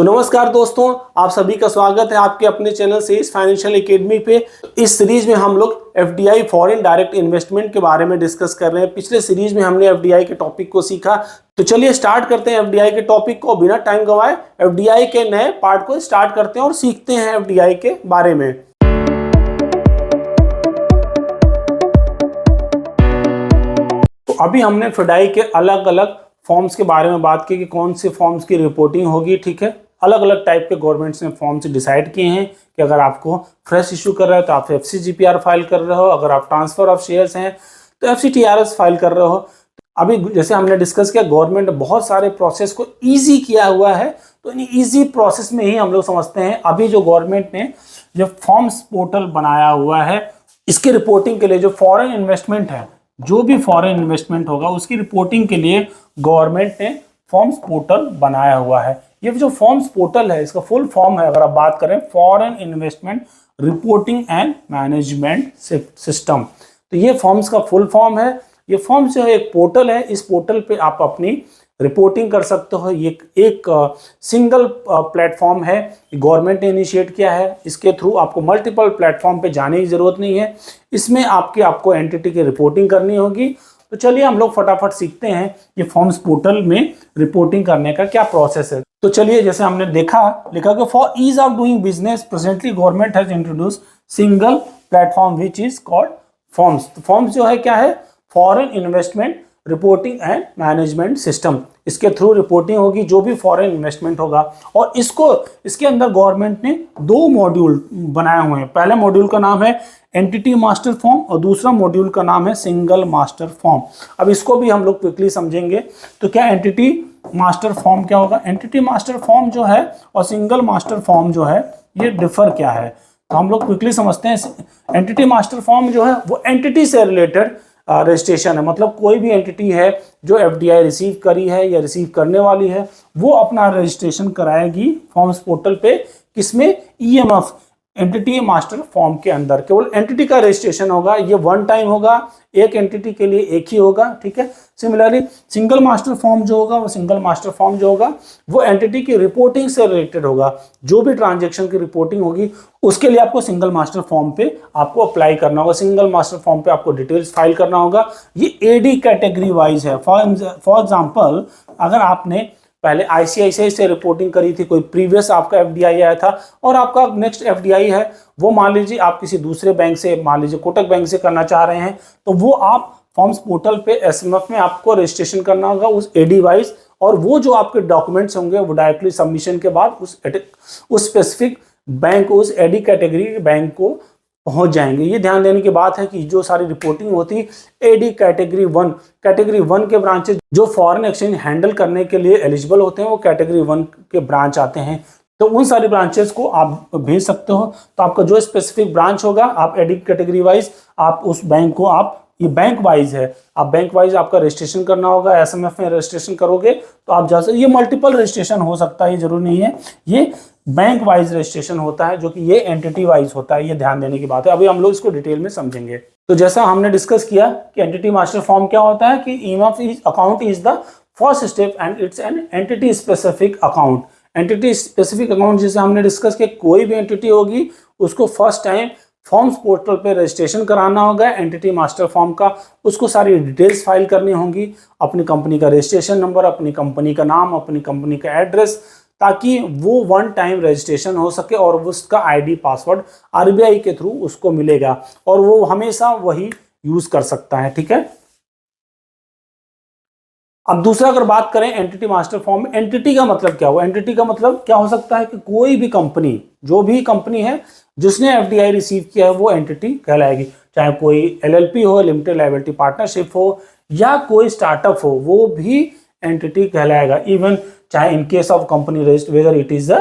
तो नमस्कार दोस्तों, आप सभी का स्वागत है आपके अपने चैनल सेज फाइनेंशियल एकेडमी पे। इस सीरीज में हम लोग एफडीआई फॉरेन डायरेक्ट इन्वेस्टमेंट के बारे में डिस्कस कर रहे हैं। पिछले सीरीज में हमने एफडीआई के टॉपिक को सीखा, तो चलिए स्टार्ट करते हैं एफडीआई के टॉपिक को। बिना टाइम गवाए एफडीआई के नए पार्ट को स्टार्ट करते हैं और सीखते हैं एफडीआई के बारे में। तो अभी हमने एफडीआई के अलग अलग फॉर्म्स के बारे में बात की कि कौन से फॉर्म्स की रिपोर्टिंग होगी। ठीक है, अलग अलग टाइप के गवर्नमेंट्स ने फॉर्म्स डिसाइड किए हैं कि अगर आपको फ्रेश इशू कर रहे हो तो आप एफसीजीपीआर फाइल कर रहे हो, अगर आप ट्रांसफर ऑफ शेयर्स हैं तो एफसीटीआरएस फाइल कर रहे हो। अभी जैसे हमने डिस्कस किया, गवर्नमेंट ने बहुत सारे प्रोसेस को ईजी किया हुआ है, तो इन ईजी प्रोसेस में ही हम लोग समझते हैं। अभी जो गवर्नमेंट ने जो फॉर्म्स पोर्टल बनाया हुआ है, इसकी रिपोर्टिंग के लिए जो फॉरेन इन्वेस्टमेंट है, जो भी फॉरेन इन्वेस्टमेंट होगा उसकी रिपोर्टिंग के लिए गवर्नमेंट ने फॉर्म्स पोर्टल बनाया हुआ है। ये जो फॉर्म्स पोर्टल है, इसका फुल फॉर्म है, अगर आप बात करें, foreign investment reporting and management system. तो ये फॉर्म्स का फुल फॉर्म है। ये फॉर्म जो है एक पोर्टल है, इस पोर्टल पे आप अपनी रिपोर्टिंग कर सकते हो। ये एक सिंगल प्लेटफॉर्म है, गवर्नमेंट ने इनिशिएट किया है। इसके थ्रू आपको मल्टीपल प्लेटफॉर्म पे जाने की जरूरत नहीं है। इसमें आपको एंटिटी की रिपोर्टिंग करनी होगी। तो चलिए हम लोग फटाफट सीखते हैं ये फॉर्म्स पोर्टल में रिपोर्टिंग करने का क्या प्रोसेस है। तो चलिए, जैसे हमने लिखा कि for ease of doing business presently government has introduce single platform which is called forms. तो फॉर्म्स जो है क्या है? Foreign investment reporting and management system. इसके थ्रू रिपोर्टिंग होगी जो भी फॉरेन इन्वेस्टमेंट होगा। और इसके अंदर गवर्नमेंट ने दो मॉड्यूल बनाए हुए हैं। पहले मॉड्यूल का नाम है एंटिटी मास्टर फॉर्म और दूसरा मॉड्यूल का नाम है सिंगल मास्टर फॉर्म। अब इसको भी हम लोग क्विकली समझेंगे। तो क्या एंटिटी मास्टर फॉर्म क्या होगा? एंटिटी मास्टर फॉर्म जो है और सिंगल मास्टर फॉर्म जो है, ये डिफर क्या है, तो हम लोग क्विकली समझते हैं। एंटिटी मास्टर फॉर्म जो है वो एंटिटी से रिलेटेड रजिस्ट्रेशन है। मतलब कोई भी एंटिटी है जो एफडीआई रिसीव करी है या रिसीव करने वाली है, वो अपना रजिस्ट्रेशन कराएगी फॉर्म्स पोर्टल पे। किसमें? ईएमएफ, एंटिटी मास्टर फॉर्म के अंदर केवल एंटिटी का रजिस्ट्रेशन होगा। ये वन टाइम होगा, एक एंटिटी के लिए एक ही होगा। ठीक है। सिमिलरली सिंगल मास्टर फॉर्म जो होगा, वो एंटिटी की रिपोर्टिंग से रिलेटेड होगा। जो भी ट्रांजैक्शन की रिपोर्टिंग होगी उसके लिए आपको सिंगल मास्टर फॉर्म पे आपको अप्लाई करना होगा। सिंगल मास्टर फॉर्म पे आपको डिटेल्स फाइल करना होगा। ये एडी कैटेगरी वाइज है। फॉर एग्जाम्पल, अगर आपने पहले आईसीआईसीआई से रिपोर्टिंग करी थी, कोई प्रीवियस आपका एफडीआई आया था और आपका नेक्स्ट एफडीआई है, वो मान लीजिए आप किसी दूसरे बैंक से, मान लीजिए कोटक बैंक से करना चाह रहे हैं, तो वो आप फॉर्म्स पोर्टल पे एसएमएफ में आपको रजिस्ट्रेशन करना होगा उस एडी वाइज। और वो जो आपके डॉक्यूमेंट्स होंगे वो डायरेक्टली सबमिशन के बाद उस स्पेसिफिक बैंक, उस एडी कैटेगरी के बैंक को पहुंच जाएंगे। ये ध्यान देने की बात है कि जो सारी रिपोर्टिंग होती है एडी कैटेगरी वन के ब्रांचेस जो फॉरेन एक्सचेंज हैंडल करने के लिए एलिजिबल होते हैं, वो कैटेगरी 1 के ब्रांच आते हैं। तो उन सारी ब्रांचेस को आप भेज सकते हो। तो आपका जो स्पेसिफिक ब्रांच होगा, आप एडी कैटेगरी वाइज आप उस बैंक को, आप ये बैंक वाइज है, आप बैंक वाइज आपका रजिस्ट्रेशन करना होगा। एसएमएफ में रजिस्ट्रेशन करोगे तो आप जा सकते, ये मल्टीपल रजिस्ट्रेशन हो सकता है, ये जरूरी नहीं है। ये बैंक वाइज रजिस्ट्रेशन होता है, जो कि ये एंटिटी वाइज होता है। ये ध्यान देने की बात है। अभी हम लोग इसको डिटेल में समझेंगे। तो जैसा हमने डिस्कस किया कि एंटिटी मास्टर फॉर्म क्या होता है, कि EMF account is the first step and it's an entity specific account. Entity specific account जैसे हमने डिस्कस किया, कोई भी एंटिटी होगी उसको फर्स्ट टाइम फॉर्म्स पोर्टल पे रजिस्ट्रेशन कराना होगा एंटिटी मास्टर फॉर्म का। उसको सारी डिटेल्स फाइल करनी होंगी, अपनी कंपनी का रजिस्ट्रेशन नंबर, अपनी कंपनी का नाम, अपनी कंपनी का एड्रेस, ताकि वो वन टाइम रजिस्ट्रेशन हो सके और उसका आईडी पासवर्ड आरबीआई के थ्रू उसको मिलेगा और वो हमेशा वही यूज कर सकता है। ठीक है। अब दूसरा अगर बात करें एंटिटी मास्टर फॉर्म में, एंटिटी का मतलब क्या हुआ? एंटिटी का मतलब क्या हो सकता है कि कोई भी कंपनी, जो भी कंपनी है जिसने एफडीआई रिसीव किया है, वो एंटिटी कहलाएगी। चाहे कोई एलएलपी हो, लिमिटेड लायबिलिटी पार्टनरशिप हो, या कोई स्टार्टअप हो, वो भी एंटिटी कहलाएगा। इवन चाहे in case of company registered, whether it is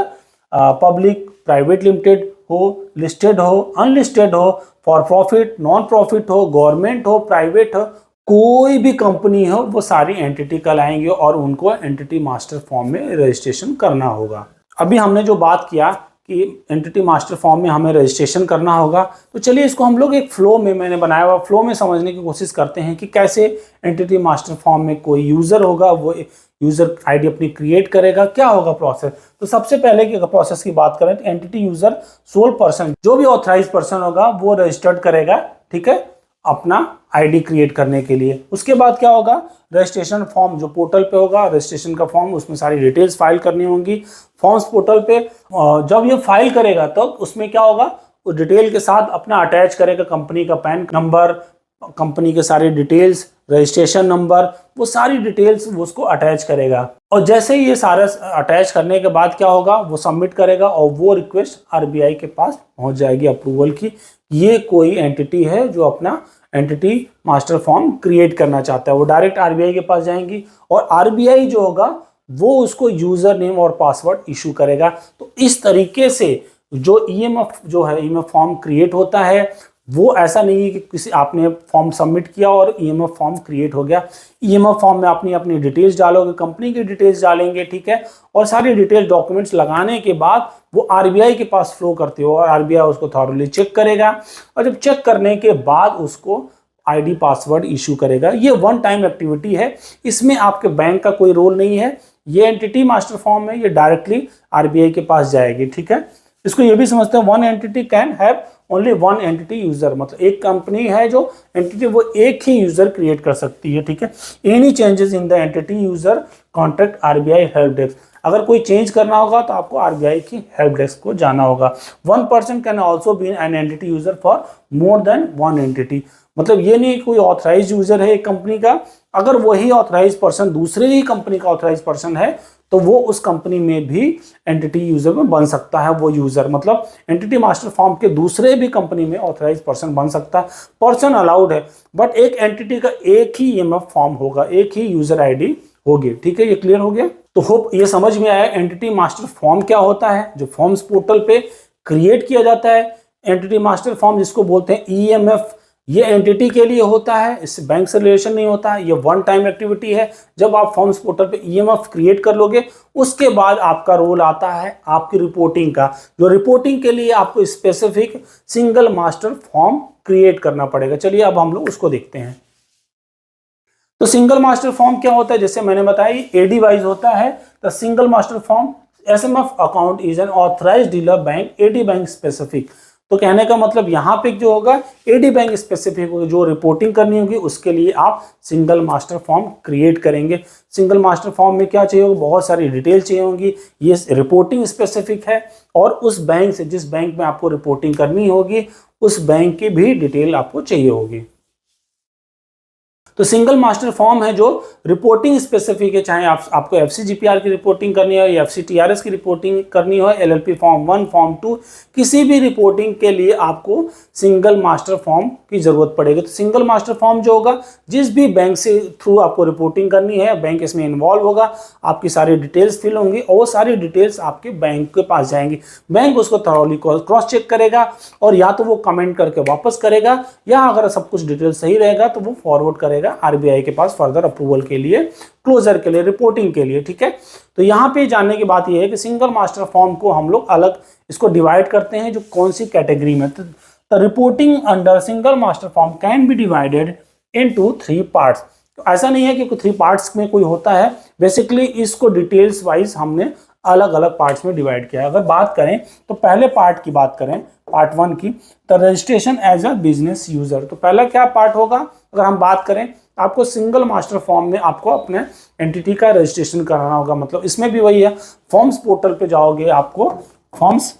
public, private limited हो, लिस्टेड हो, अनलिस्टेड हो, फॉर प्रॉफिट, नॉन प्रॉफिट हो, गवर्नमेंट हो, प्राइवेट हो, कोई भी कंपनी हो, वो सारी एंटिटी कहलाएंगे और उनको एंटिटी मास्टर फॉर्म में रजिस्ट्रेशन करना होगा। अभी हमने जो बात किया कि एंटिटी मास्टर फॉर्म में हमें रजिस्ट्रेशन करना होगा, तो चलिए इसको हम लोग एक फ्लो में, मैंने बनाया हुआ फ्लो में समझने की कोशिश करते हैं कि कैसे एंटिटी मास्टर फॉर्म में कोई यूजर होगा, वो यूजर आईडी अपनी क्रिएट करेगा। क्या होगा प्रोसेस, तो सबसे पहले की प्रोसेस की बात करें तो एंटिटी यूजर सोल पर्सन, जो भी ऑथराइज पर्सन होगा वो रजिस्टर्ड करेगा, ठीक है, अपना आईडी क्रिएट करने के लिए। उसके बाद क्या होगा, रजिस्ट्रेशन फॉर्म जो पोर्टल पे होगा, रजिस्ट्रेशन का फॉर्म, उसमें सारी डिटेल्स फाइल करनी होंगी फॉर्म्स पोर्टल पे। जब ये फाइल करेगा तो उसमें क्या होगा, उस डिटेल के साथ अपना अटैच करेगा कंपनी का पैन नंबर, कंपनी के सारे डिटेल्स, रजिस्ट्रेशन नंबर, वो सारी डिटेल्स वो उसको अटैच करेगा। और जैसे ही ये सारा अटैच करने के बाद क्या होगा, वो सबमिट करेगा और वो रिक्वेस्ट आरबीआई के पास पहुंच जाएगी अप्रूवल की। ये कोई एंटिटी है जो अपना एंटिटी मास्टर फॉर्म क्रिएट करना चाहता है, वो डायरेक्ट आरबीआई के पास जाएंगी और आरबीआई जो होगा वो उसको यूजर नेम और पासवर्ड इशू करेगा। तो इस तरीके से जो ईएमएफ जो है, ईएमएफ फॉर्म क्रिएट होता है, वो ऐसा नहीं है कि किसी आपने फॉर्म सबमिट किया और ईएमएफ फॉर्म क्रिएट हो गया। ईएमएफ फॉर्म में अपनी अपनी डिटेल्स डालोगे, कंपनी की डिटेल्स डालेंगे, ठीक है, और सारी डिटेल डॉक्यूमेंट्स लगाने के बाद वो आरबीआई के पास फ्लो करते हो और आरबीआई उसको थॉरली चेक करेगा और जब चेक करने के बाद उसको आईडी पासवर्ड इशू करेगा। ये वन टाइम एक्टिविटी है, इसमें आपके बैंक का कोई रोल नहीं है। ये एंटिटी मास्टर फॉर्म है, ये डायरेक्टली आरबीआई के पास जाएगी, ठीक है। इसको ये भी समझते हैं one entity can have only one entity user, मतलब एक कंपनी है जो एंटिटी वो एक ही यूजर क्रिएट कर सकती है, ठीक है। Any changes in the entity user contact RBI help desk, अगर कोई चेंज करना होगा तो आपको आरबीआई की हेल्प डेस्क को जाना होगा। One person can also be an entity user for more than one entity, मतलब ये नहीं कोई ऑथराइज यूजर है एक कंपनी का, अगर वही ऑथराइज पर्सन दूसरे ही कंपनी का ऑथराइज पर्सन है तो वो उस कंपनी में भी एंटिटी यूजर में बन सकता है। वो यूजर मतलब एंटिटी मास्टर फॉर्म के दूसरे भी कंपनी में ऑथराइज पर्सन बन सकता है। पर्सन अलाउड है, बट एक एंटिटी का एक ही ईएमएफ फॉर्म होगा, एक ही यूजर आईडी होगी, ठीक है। ये क्लियर हो गया, तो होप ये समझ में आया एंटिटी मास्टर फॉर्म क्या होता है, जो फॉर्म्स पोर्टल पे क्रिएट किया जाता है। एंटिटी मास्टर फॉर्म जिसको बोलते हैं ईएमएफ, ये एंटिटी के लिए होता है, इससे बैंक से रिलेशन नहीं होता है, ये वन टाइम एक्टिविटी है। जब आप फॉर्म्स पोर्टल पे ईएमएफ क्रिएट कर लोगे उसके बाद आपका रोल आता है आपकी रिपोर्टिंग का, जो रिपोर्टिंग के लिए आपको specific single master form create करना पड़ेगा। चलिए अब हम लोग उसको देखते हैं। तो सिंगल मास्टर फॉर्म क्या होता है, जैसे मैंने बताया एडी वाइज होता है। The single master form SMF account is an authorised dealer bank, AD bank specific. तो कहने का मतलब यहाँ पे जो होगा एडी बैंक स्पेसिफिक जो रिपोर्टिंग करनी होगी उसके लिए आप सिंगल मास्टर फॉर्म क्रिएट करेंगे। सिंगल मास्टर फॉर्म में क्या चाहिए होगा, बहुत सारी डिटेल चाहिए होंगी। ये रिपोर्टिंग स्पेसिफिक है और उस बैंक से जिस बैंक में आपको रिपोर्टिंग करनी होगी उस बैंक की भी डिटेल आपको चाहिए होगी। तो सिंगल मास्टर फॉर्म है जो रिपोर्टिंग स्पेसिफिक है, चाहे आपको एफसीजीपीआर की रिपोर्टिंग करनी हो या एफसीटीआरएस की रिपोर्टिंग करनी हो, एलएलपी फॉर्म 1 फॉर्म 2, किसी भी रिपोर्टिंग के लिए आपको सिंगल मास्टर फॉर्म की जरूरत पड़ेगी। तो सिंगल मास्टर फॉर्म जो होगा जिस भी बैंक से थ्रू आपको रिपोर्टिंग करनी है, बैंक इसमें इन्वॉल्व होगा, आपकी सारी डिटेल्स फिल होंगी और वो सारी डिटेल्स आपके बैंक के पास जाएंगी। बैंक उसको थॉरली क्रॉस चेक करेगा और या तो वो कमेंट करके वापस करेगा या अगर सब कुछ डिटेल सही रहेगा तो वो फॉरवर्ड करेगा आरबीआई के पास फर्दर अप्रूवल के लिए, क्लोजर के लिए, रिपोर्टिंग के लिए, ठीक है। तो यहाँ पे जानने की बात यह है कि सिंगल मास्टर फॉर्म को हम लोग अलग इसको डिवाइड करते हैं जो कौन सी कैटेगरी में। तो reporting under single master form can be divided into 3 parts. तो ऐसा नहीं है कि 3 पार्ट्स में कोई होता है, बेसिकली इसको डिटेल्स वाइज हमने अलग अलग पार्ट्स में डिवाइड किया है। अगर बात करें तो पहले पार्ट की बात करें, पार्ट 1 की, तो registration as a business user. तो पहला क्या पार्ट होगा, अगर हम बात करें आपको सिंगल मास्टर फॉर्म में आपको अपने एंटिटी का रजिस्ट्रेशन कराना होगा। मतलब इसमें भी वही है, फॉर्म्स पोर्टल पे जाओगे, आपको फॉर्म्स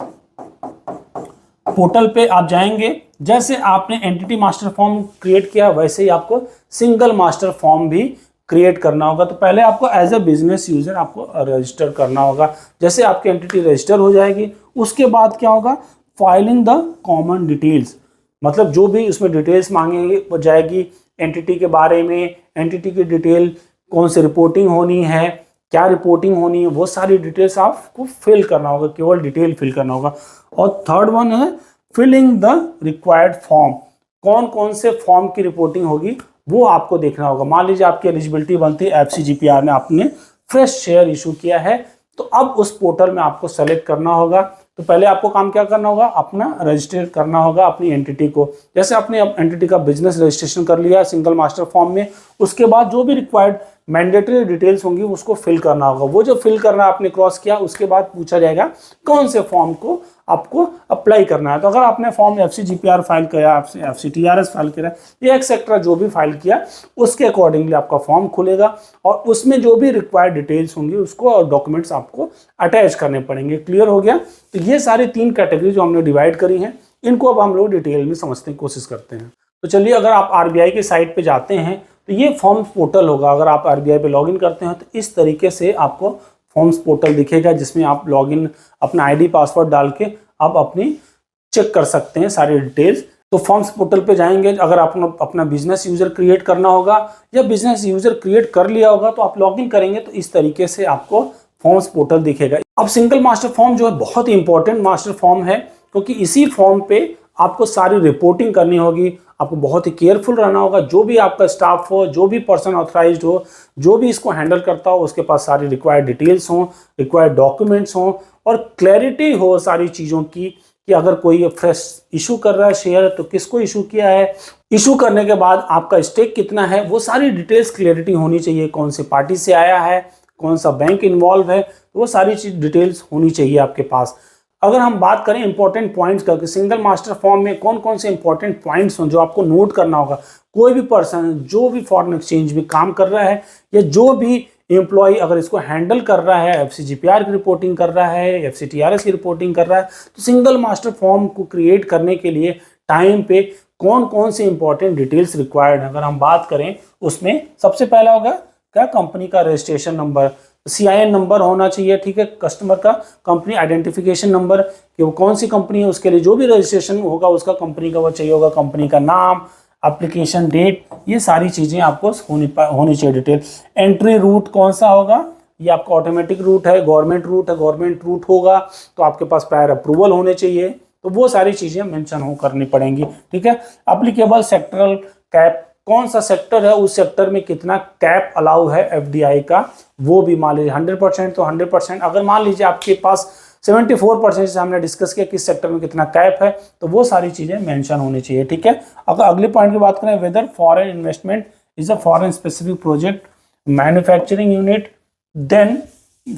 पोर्टल पे आप जाएंगे, जैसे आपने एंटिटी मास्टर फॉर्म क्रिएट किया वैसे ही आपको सिंगल मास्टर फॉर्म भी क्रिएट करना होगा। तो पहले आपको एज अ बिजनेस यूजर आपको रजिस्टर करना होगा। जैसे आपकी एंटिटी रजिस्टर हो जाएगी उसके बाद क्या होगा, फाइलिंग द कॉमन डिटेल्स, मतलब जो भी उसमें डिटेल्स मांगेंगे वो जाएगी एंटिटी के बारे में, एंटिटी की डिटेल, कौन सी रिपोर्टिंग होनी है, क्या रिपोर्टिंग होनी है, वो सारी डिटेल्स आपको फिल करना होगा, केवल डिटेल फिल करना होगा। और थर्ड वन है फिलिंग द रिक्वायर्ड फॉर्म, कौन कौन से फॉर्म की रिपोर्टिंग होगी वो आपको देखना होगा। मान लीजिए आपकी एलिजिबिलिटी बनती है, एफसीजीपीआर ने आपने फ्रेश शेयर इशू किया है, तो अब उस पोर्टल में आपको सेलेक्ट करना होगा। तो पहले आपको काम क्या करना होगा, अपना रजिस्टर करना होगा अपनी एंटिटी को। जैसे आपने एंटिटी का बिजनेस रजिस्ट्रेशन कर लिया सिंगल मास्टर फॉर्म में, उसके बाद जो भी रिक्वायर्ड मैंडेटरी डिटेल्स होंगी उसको फिल करना होगा। वो जो फिल करना आपने क्रॉस किया उसके बाद पूछा जाएगा कौन से फॉर्म को आपको अप्लाई करना है। तो अगर आपने फॉर्म FCGPR फाइल किया, FCTRS फाइल किया या एक्सेट्रा जो भी फाइल किया उसके अकॉर्डिंगली आपका फॉर्म खुलेगा और उसमें जो भी रिक्वायर्ड डिटेल्स होंगी उसको और डॉक्यूमेंट्स आपको अटैच करने पड़ेंगे। क्लियर हो गया? तो ये सारी 3 कैटेगरी जो हमने डिवाइड करी हैं इनको अब हम लोग डिटेल में समझने की कोशिश करते हैं। तो चलिए, अगर आप RBI की साइट पे जाते हैं तो ये फॉर्म्स पोर्टल होगा। अगर आप RBI पे लॉगिन करते हैं तो इस तरीके से आपको फॉर्म्स पोर्टल दिखेगा जिसमें आप लॉगिन अपना ID पासवर्ड डाल के आप अपनी चेक कर सकते हैं सारी डिटेल्स। तो फॉर्म्स पोर्टल पे जाएंगे, अगर आप अपना बिजनेस यूजर क्रिएट करना होगा या बिजनेस यूजर क्रिएट कर लिया होगा तो आप लॉगिन करेंगे तो इस तरीके से आपको फॉर्म्स पोर्टल दिखेगा। अब सिंगल मास्टर फॉर्म जो है बहुत ही इंपॉर्टेंट मास्टर फॉर्म है, क्योंकि इसी फॉर्म पे आपको सारी रिपोर्टिंग करनी होगी। आपको बहुत ही केयरफुल रहना होगा। जो भी आपका स्टाफ हो, जो भी पर्सन ऑथराइज्ड हो, जो भी इसको हैंडल करता हो, उसके पास सारी रिक्वायर्ड डिटेल्स हों, रिक्वायर्ड डॉक्यूमेंट्स हों और क्लैरिटी हो सारी चीज़ों की कि अगर कोई फ्रेश इशू कर रहा है शेयर तो किसको इशू किया है, इशू करने के बाद आपका स्टेक कितना है, वो सारी डिटेल्स क्लैरिटी होनी चाहिए। कौन सी पार्टी से आया है, कौन सा बैंक इन्वॉल्व है, तो वो सारी चीज डिटेल्स होनी चाहिए आपके पास। अगर हम बात करें इंपॉर्टेंट पॉइंट्स का कि सिंगल मास्टर फॉर्म में कौन कौन से इंपॉर्टेंट पॉइंट्स हों जो आपको नोट करना होगा। कोई भी पर्सन जो भी फॉरेन एक्सचेंज में काम कर रहा है या जो भी एम्प्लॉय अगर इसको हैंडल कर रहा है, FCGPR की रिपोर्टिंग कर रहा है, FCTRS की रिपोर्टिंग कर रहा है, तो सिंगल मास्टर फॉर्म को क्रिएट करने के लिए टाइम पे कौन कौन से इंपॉर्टेंट डिटेल्स रिक्वायर्ड है। अगर हम बात करें उसमें सबसे पहला होगा क्या, कंपनी का रजिस्ट्रेशन नंबर, CIN नंबर होना चाहिए। ठीक है, कस्टमर का कंपनी आइडेंटिफिकेशन नंबर कि वो कौन सी कंपनी है, उसके लिए जो भी रजिस्ट्रेशन होगा उसका कंपनी का वो चाहिए होगा, कंपनी का नाम, एप्लीकेशन डेट, ये सारी चीज़ें आपको होनी चाहिए डिटेल। एंट्री रूट कौन सा होगा, ये आपका ऑटोमेटिक रूट है, गवर्नमेंट रूट है, गवर्नमेंट रूट होगा तो आपके पास प्रायर अप्रूवल होने चाहिए। तो वो सारी चीज़ें मेंशन करनी पड़ेंगी। ठीक है, एप्लीकेबल सेक्टरल कैप, कौन सा सेक्टर है, उस सेक्टर में कितना कैप अलाउ है FDI का, वो भी मान लीजिए 100% तो 100%। अगर मान लीजिए आपके पास 74% से हमने डिस्कस किया किस सेक्टर में कितना कैप है, तो वो सारी चीज़ें मेंशन होनी चाहिए। ठीक है, अगर अगले पॉइंट की बात करें, whether foreign investment is a foreign specific project manufacturing unit, then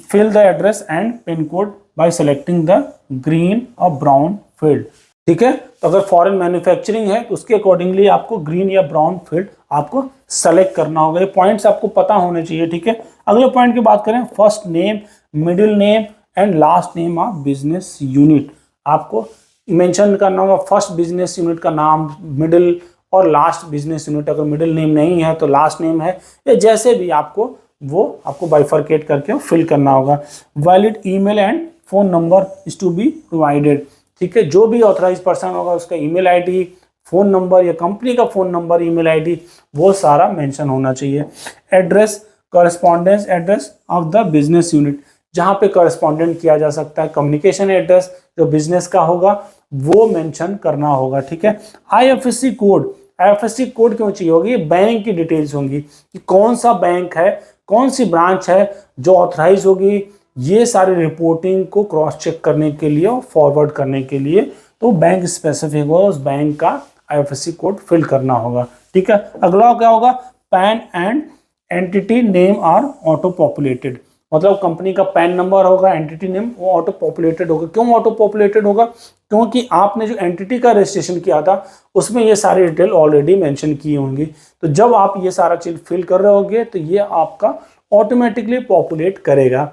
fill the address and pin code by selecting the green और ब्राउन फील्ड। ठीक है, तो अगर फॉरेन मैन्युफैक्चरिंग है तो उसके अकॉर्डिंगली आपको ग्रीन या ब्राउन फील्ड आपको सेलेक्ट करना होगा। ये पॉइंट्स आपको पता होने चाहिए। ठीक है, अगले पॉइंट की बात करें, first name, middle name and last name of business unit, आपको मेंशन करना होगा फर्स्ट बिजनेस यूनिट का नाम, मिडिल और लास्ट बिजनेस यूनिट। अगर मिडिल नेम नहीं है तो लास्ट नेम है, या जैसे भी आपको वो आपको बाइफरकेट करके फिल करना होगा। Valid email and phone number is to be provided. ठीक है, जो भी ऑथराइज पर्सन होगा उसका ईमेल आईडी, फोन नंबर या कंपनी का फोन नंबर, ईमेल आईडी, वो सारा मेंशन होना चाहिए। Address, correspondence address of the business unit, जहाँ पे कॉरेस्पॉन्डेंट किया जा सकता है। कम्युनिकेशन एड्रेस जो बिजनेस का होगा वो मेंशन करना होगा। ठीक है, IFSC कोड, IFSC कोड क्यों चाहिए होगी, बैंक की डिटेल्स होंगी कि कौन सा बैंक है, कौन सी ब्रांच है जो ऑथराइज होगी, ये सारी रिपोर्टिंग को क्रॉस चेक करने के लिए और फॉरवर्ड करने के लिए तो बैंक स्पेसिफिक होगा, उस बैंक का IFSC कोड फिल करना होगा। ठीक है, अगला क्या होगा, PAN and entity name are auto populated, मतलब कंपनी का पैन नंबर होगा, एंटिटी नेम वो ऑटो पॉपुलेटेड होगा। क्यों ऑटो पॉपुलेटेड होगा, क्योंकि आपने जो एंटिटी का रजिस्ट्रेशन किया था उसमें ये सारी डिटेल ऑलरेडी मेंशन की होंगी। तो जब आप ये सारा चीज फिल कर रहे होगे तो ये आपका ऑटोमेटिकली पॉपुलेट करेगा।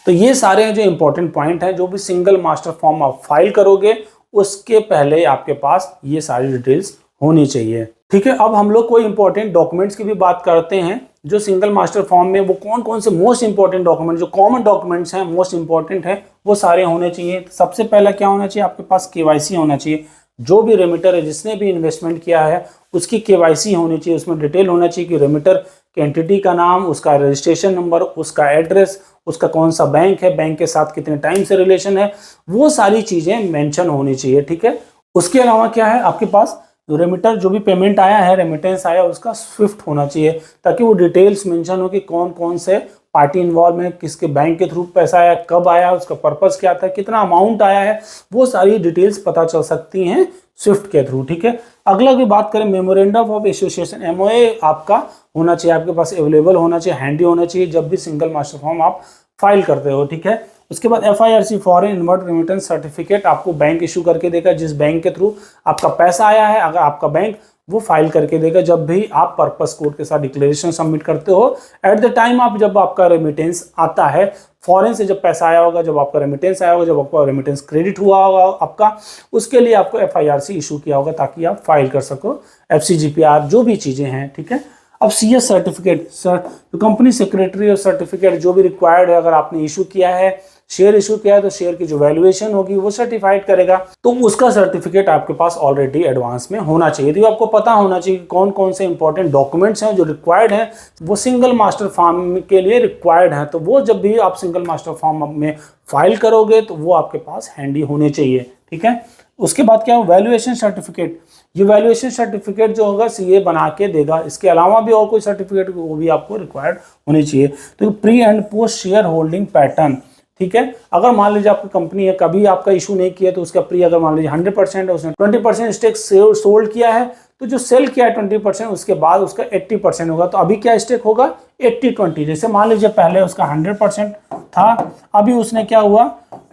तो ये सारे जो इंपॉर्टेंट पॉइंट हैं, जो भी सिंगल मास्टर फॉर्म आप फाइल करोगे उसके पहले आपके पास ये सारी डिटेल्स होनी चाहिए। ठीक है, अब हम लोग कोई इंपॉर्टेंट डॉक्यूमेंट्स की भी बात करते हैं जो सिंगल मास्टर फॉर्म में वो कौन कौन से मोस्ट इंपॉर्टेंट डॉक्यूमेंट, जो कॉमन डॉक्यूमेंट्स हैं, मोस्ट इंपॉर्टेंट है, वो सारे होने चाहिए। सबसे पहला क्या होना चाहिए, आपके पास KYC होना चाहिए। जो भी रेमिटर है, जिसने भी इन्वेस्टमेंट किया है उसकी KYC होनी चाहिए। उसमें डिटेल होना चाहिए कि रेमिटर के एंटिटी का नाम, उसका रजिस्ट्रेशन नंबर, उसका एड्रेस, उसका कौन सा बैंक है, बैंक के साथ कितने टाइम से रिलेशन है, वो सारी चीज़ें मेंशन होनी चाहिए। ठीक है, उसके अलावा क्या है, आपके पास रेमिटर जो भी पेमेंट आया है, रेमिटेंस आया, उसका स्विफ्ट होना चाहिए ताकि वो डिटेल्स मेंशन हो कि कौन कौन से पार्टी इन्वॉल्व है, किसके बैंक के थ्रू पैसा आया, कब आया, उसका पर्पस क्या था, कितना अमाउंट आया है, वो सारी डिटेल्स पता चल सकती हैं स्विफ्ट के थ्रू। ठीक है, अगला भी बात करें मेमोरेंडम ऑफ एसोसिएशन, एमओए आपका होना चाहिए, आपके पास अवेलेबल होना चाहिए, हैंडी होना चाहिए जब भी सिंगल मास्टर फॉर्म आप फाइल करते हो, ठीक है। उसके बाद FIRC foreign inward remittance certificate आपको बैंक इशू करके देगा, जिस बैंक के थ्रू आपका पैसा आया है, अगर आपका बैंक वो फाइल करके देगा जब भी आप पर्पस कोड के साथ डिक्लेरेशन सबमिट करते हो। एट द टाइम आप जब आपका रेमिटेंस आता है, फॉरेन से जब पैसा आया होगा, जब आपका रेमिटेंस आया होगा, जब आपका रेमिटेंस क्रेडिट हुआ होगा आपका, उसके लिए आपको FIRC इशू किया होगा ताकि आप फाइल कर सको, FCGPR जो भी चीज़ें हैं, ठीक है। अब CS सर्टिफिकेट, सर तो कंपनी सेक्रेटरी और सर्टिफिकेट जो भी रिक्वायर्ड है, अगर आपने इशू किया है, शेयर इशू किया है, तो शेयर की जो वैल्यूएशन होगी वो सर्टिफाइड करेगा, तो उसका सर्टिफिकेट आपके पास ऑलरेडी एडवांस में होना चाहिए। तो आपको पता होना चाहिए कि कौन कौन से इंपॉर्टेंट डॉक्यूमेंट्स हैं जो रिक्वायर्ड हैं, वो सिंगल मास्टर फॉर्म के लिए रिक्वायर्ड हैं, तो वो जब भी आप सिंगल मास्टर फॉर्म में फाइल करोगे तो वो आपके पास हैंडी होने चाहिए, ठीक है। उसके बाद क्या हो, वैल्यूएशन सर्टिफिकेट, ये वैल्यूएशन सर्टिफिकेट जो होगा CA बना के देगा, इसके अलावा भी और कोई सर्टिफिकेट वो भी आपको रिक्वायर्ड होनी चाहिए। तो pre and post share holding pattern, ठीक है। अगर मान लीजिए आपकी कंपनी है, कभी आपका इशू नहीं किया, तो उसका प्री अगर मान लीजिए 100% है, उसने 20% स्टेक सोल्ड किया है, तो जो सेल किया है 20%, उसके बाद उसका 80% होगा। तो अभी क्या स्टेक होगा, 80-20। जैसे मान लीजिए पहले उसका 100% था, अभी उसने क्या हुआ,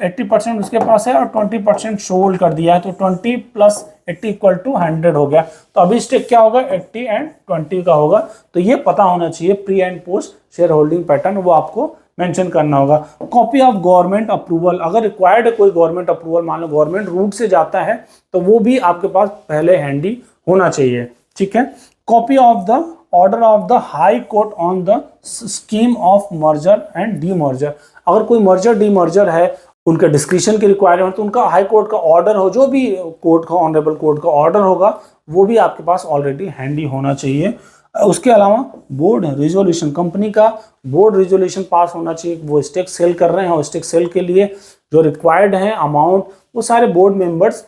80% उसके पास है और 20% सोल्ड कर दिया है, तो 20 + 80 = 100 हो गया। तो अभी स्टेक क्या होगा, 80 एंड 20 का होगा। तो ये पता होना चाहिए, pre and post share holding pattern वो आपको मेंशन करना होगा। कॉपी ऑफ गवर्नमेंट अप्रूवल, अगर रिक्वायर्ड है कोई गवर्नमेंट अप्रूवल, मान लो गवर्नमेंट रूट से जाता है, तो वो भी आपके पास पहले हैंडी होना चाहिए, ठीक है। Copy of the order of the high court on the scheme of merger and demerger, अगर कोई मर्जर डीमर्जर है, उनका डिस्क्रिप्शन की रिक्वायरमेंट, तो उनका हाई कोर्ट का ऑर्डर हो, जो भी कोर्ट का ऑनरेबल कोर्ट का ऑर्डर होगा, वो भी आपके पास ऑलरेडी हैंडी होना चाहिए। उसके अलावा बोर्ड रिजोल्यूशन, कंपनी का बोर्ड रिजोल्यूशन पास होना चाहिए, वो स्टेक सेल कर रहे हैं और स्टेक सेल के लिए जो रिक्वायर्ड है अमाउंट, वो सारे बोर्ड मेंबर्स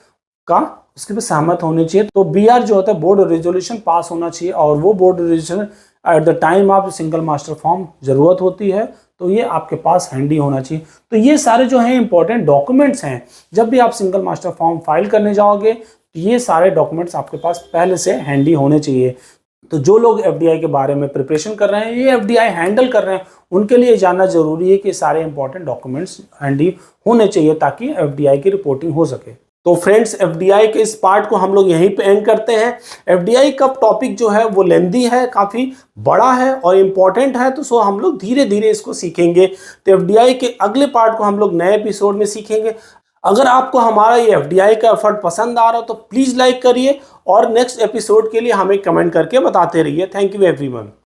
का उसके पे सहमत होने चाहिए। तो BR जो होता है बोर्ड रेजोल्यूशन पास होना चाहिए, और वो board resolution at the time आप सिंगल मास्टर फॉर्म जरूरत होती है, तो ये आपके पास हैंडी होना चाहिए। तो ये सारे जो हैं इंपॉर्टेंट डॉक्यूमेंट्स हैं, जब भी आप सिंगल मास्टर फॉर्म फाइल करने जाओगे, तो ये सारे डॉक्यूमेंट्स आपके पास पहले से हैंडी होने चाहिए। तो जो लोग FDI के बारे में प्रिपरेशन कर रहे हैं, ये FDI हैंडल कर रहे हैं, उनके लिए जानना जरूरी है कि सारे इंपॉर्टेंट डॉक्यूमेंट्स हैंडी होने चाहिए ताकि FDI की रिपोर्टिंग हो सके। तो फ्रेंड्स, FDI के इस पार्ट को हम लोग यहीं पे एंड करते हैं। FDI का टॉपिक जो है वो लेंदी है, काफ़ी बड़ा है और इम्पॉर्टेंट है, तो सो हम लोग धीरे धीरे इसको सीखेंगे। तो FDI के अगले पार्ट को हम लोग नए एपिसोड में सीखेंगे। अगर आपको हमारा ये FDI का एफर्ट पसंद आ रहा हो तो प्लीज़ लाइक करिए, और नेक्स्ट एपिसोड के लिए हमें कमेंट करके बताते रहिए। Thank you everyone.